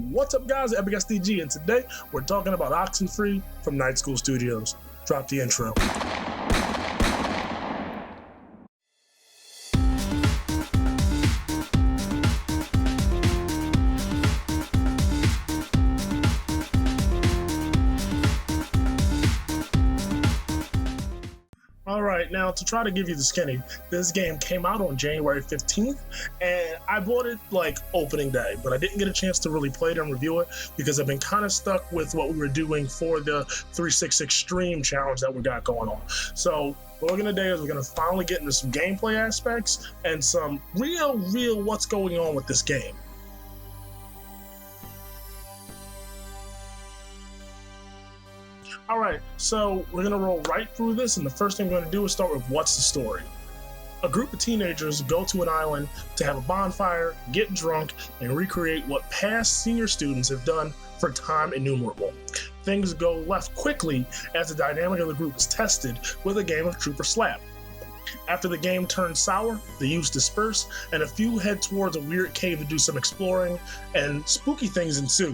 What's up, guys? EPIC SDG, and today we're talking about Oxenfree from Night School Studios. Drop the intro. Alright, now to try to give you the skinny, this game came out on January 15th, and I bought it like opening day, but I didn't get a chance to really play it and review it because I've been kind of stuck with what we were doing for the 366 stream challenge that we got going on. So what we're going to do is we're going to finally get into some gameplay aspects and some real what's going on with this game. Alright, so we're going to roll right through this, and the first thing we're going to do is start with what's the story. A group of teenagers go to an island to have a bonfire, get drunk, and recreate what past senior students have done for time innumerable. Things go left quickly as the dynamic of the group is tested with a game of Troop or Slap. After the game turns sour, the youths disperse, and a few head towards a weird cave to do some exploring, and spooky things ensue.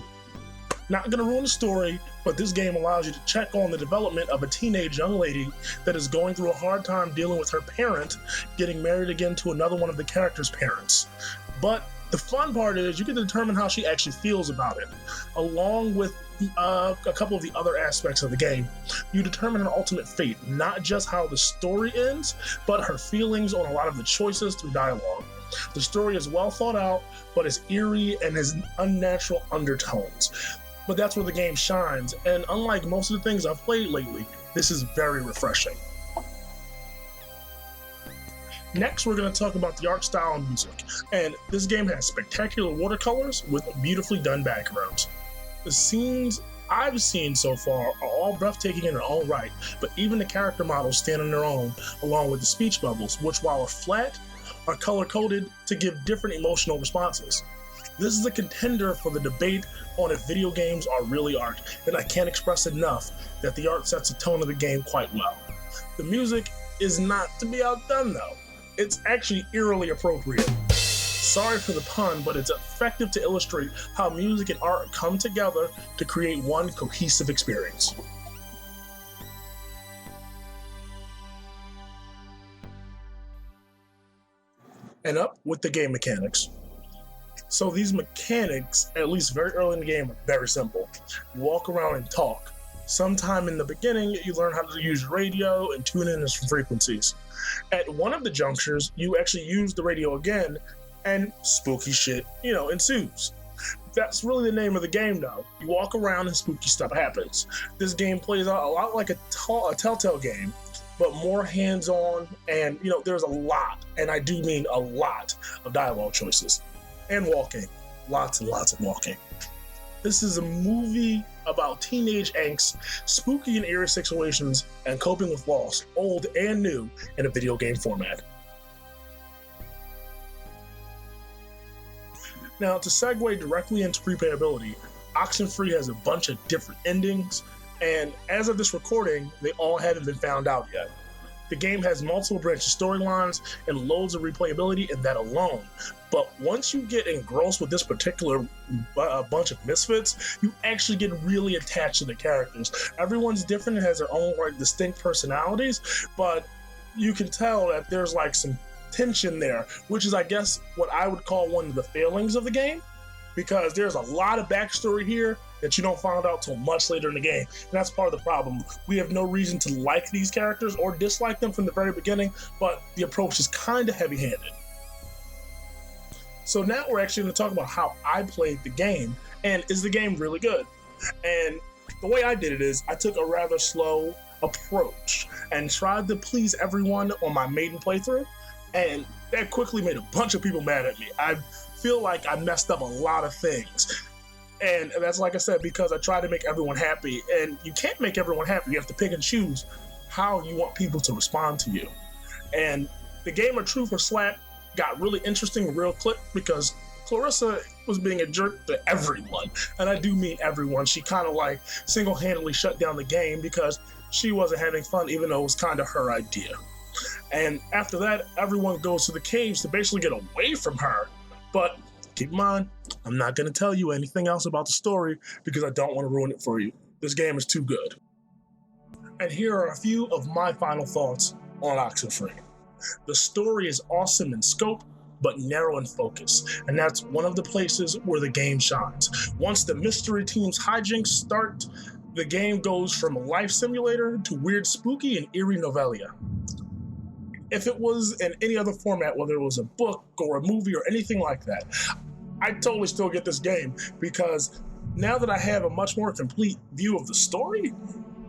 Not going to ruin the story, but this game allows you to check on the development of a teenage young lady that is going through a hard time dealing with her parent getting married again to another one of the character's parents. But the fun part is you can determine how she actually feels about it. Along with a couple of the other aspects of the game, you determine her ultimate fate, not just how the story ends, but her feelings on a lot of the choices through dialogue. The story is well thought out, but is eerie and has unnatural undertones. But that's where the game shines, and unlike most of the things I've played lately, this is very refreshing. Next, we're going to talk about the art style and music, and this game has spectacular watercolors with beautifully done backgrounds. The scenes I've seen so far are all breathtaking in their own right, but even the character models stand on their own, along with the speech bubbles, which while are flat, are color-coded to give different emotional responses. This is a contender for the debate on if video games are really art, and I can't express enough that the art sets the tone of the game quite well. The music is not to be outdone though. It's actually eerily appropriate. Sorry for the pun, but it's effective to illustrate how music and art come together to create one cohesive experience. And up with the game mechanics. So these mechanics, at least very early in the game, are very simple. You walk around and talk. Sometime in the beginning, you learn how to use your radio and tune in some frequencies. At one of the junctures, you actually use the radio again, and spooky shit, ensues. That's really the name of the game, though. You walk around and spooky stuff happens. This game plays out a lot like a Telltale game, but more hands-on, and there's a lot, and I do mean a lot, of dialogue choices. And walking. Lots and lots of walking. This is a movie about teenage angst, spooky and eerie situations, and coping with loss, old and new, in a video game format. Now, to segue directly into replayability, Oxenfree has a bunch of different endings, and as of this recording, they all haven't been found out yet. The game has multiple branching storylines and loads of replayability in that alone. But once you get engrossed with this particular bunch of misfits, you actually get really attached to the characters. Everyone's different and has their own distinct personalities, but you can tell that there's some tension there, which is, I guess, what I would call one of the failings of the game, because there's a lot of backstory here that you don't find out till much later in the game. And that's part of the problem. We have no reason to like these characters or dislike them from the very beginning, but the approach is kind of heavy-handed. So now we're actually going to talk about how I played the game, and is the game really good? And the way I did it is I took a rather slow approach and tried to please everyone on my maiden playthrough, and that quickly made a bunch of people mad at me. I feel like I messed up a lot of things. And that's, like I said, because I tried to make everyone happy, and you can't make everyone happy. You have to pick and choose how you want people to respond to you. And the game of Truth or Slap got really interesting real quick because Clarissa was being a jerk to everyone. And I do mean everyone. She kind of single-handedly shut down the game because she wasn't having fun, even though it was kind of her idea. And after that, everyone goes to the caves to basically get away from her. But Keep in mind, I'm not going to tell you anything else about the story because I don't want to ruin it for you. This game is too good. And here are a few of my final thoughts on Oxenfree. The story is awesome in scope, but narrow in focus, and that's one of the places where the game shines. Once the mystery team's hijinks start, the game goes from a life simulator to weird, spooky, and eerie novella. If it was in any other format, whether it was a book or a movie or anything like that, I'd totally still get this game, because now that I have a much more complete view of the story,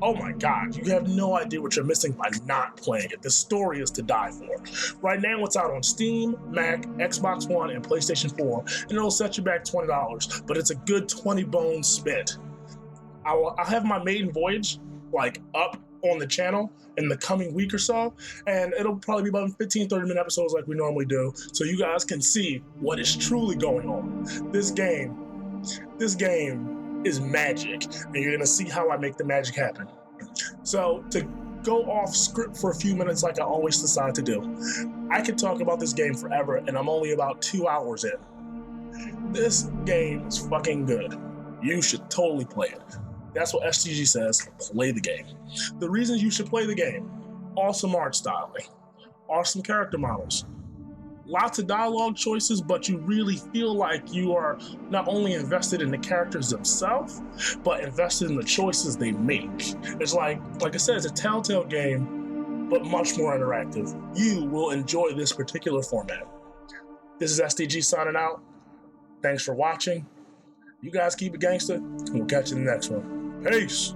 oh my God, you have no idea what you're missing by not playing it. The story is to die for. Right now, it's out on Steam, Mac, Xbox One, and PlayStation 4, and it'll set you back $20, but it's a good 20 bones spent. I'll have my maiden voyage up on the channel in the coming week or so, and it'll probably be about 15, 30-minute episodes like we normally do, so you guys can see what is truly going on. This game is magic, and you're gonna see how I make the magic happen. So to go off script for a few minutes like I always decide to do, I could talk about this game forever, and I'm only about 2 hours in. This game is fucking good. You should totally play it. That's what SDG says, play the game. The reasons you should play the game: awesome art styling, awesome character models, lots of dialogue choices, but you really feel like you are not only invested in the characters themselves, but invested in the choices they make. It's like I said, it's a Telltale game, but much more interactive. You will enjoy this particular format. This is SDG signing out. Thanks for watching. You guys keep it gangster, and we'll catch you in the next one. Peace.